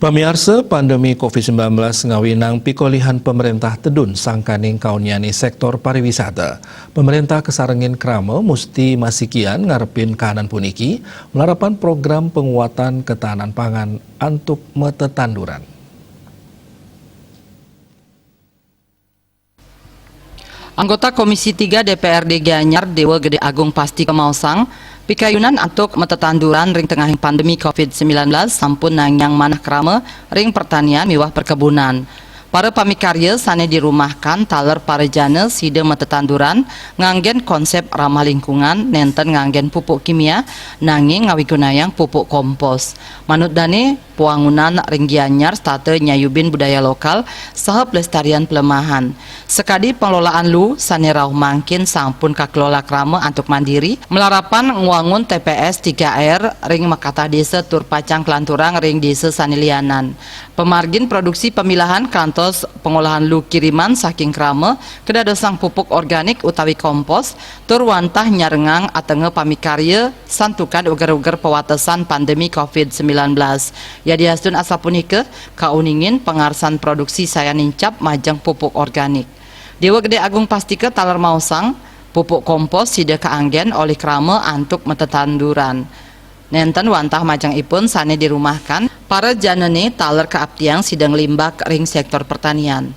Pamirsa, pandemi COVID-19 ngawinang pikolihan pemerintah tedun sangkaning kauniani sektor pariwisata. Pemerintah kesarengin krama musti masikian ngarepin kahanan puniki melarapan program penguatan ketahanan pangan untuk metetanduran. Anggota Komisi 3 DPRD Gianyar Dewa Gede Agung Pasti Kemausang pikayunan untuk metetanduran ring tengah pandemi COVID-19 sampun nangyang manah krama ring pertanian miwah perkebunan. Para pamikarya sane dirumahkan taler parejana side metetanduran nganggen konsep ramah lingkungan nenten nganggen pupuk kimia nanging ngawigunayang pupuk kompos. Manut dane puangunan ring Gianyar state nyayubin budaya lokal saha pelestarian pelemahan. Sekadi pengelolaan lu sane rauh mangkin sampun kakelola krama antuk mandiri melarapan nguangun TPS 3R ring Makatah Desa Turpacang Kelanturang ring Desa Sanilianan. Pemargin produksi pemilahan kantos pengolahan lu kiriman saking krama kedadosang pupuk organik utawi kompos tur wantah nyarengang atenge pamikarya santukan uger-uger pewatesan pandemi COVID-19. Ya diasdun asapunika kauningin pengarsan produksi saya nincap majang pupuk organik. Dewa Gede Agung Pastika taler mausang pupuk kompos sida kaanggen oleh krama antuk metetanduran. Nenten wantah majang ipun sane dirumahkan para janene taler keaptiang sidang limbak ring sektor pertanian.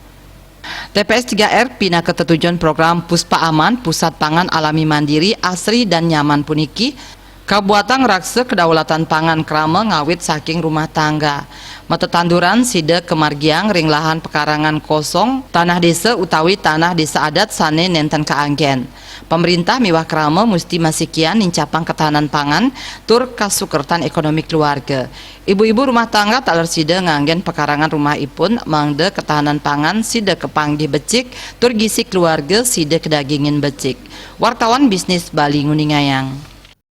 TPS 3R pina ketetujuan program Puspa Aman Pusat Pangan Alami Mandiri Asri dan Nyaman puniki kabuatan rakse kedaulatan pangan krama ngawit saking rumah tangga. Metetanduran sida kemargiang ring lahan pekarangan kosong tanah desa utawi tanah desa adat sane nenten kaanggen. Pemerintah miwah krama musti masikian nincapang ketahanan pangan tur kasukertan ekonomi keluarga. Ibu-ibu rumah tangga taler sida nganggen pekarangan rumah ipun mangde ketahanan pangan sida kepanggih becik tur gisi keluarga sida kedagingin becik. Wartawan bisnis Bali Nguningayang.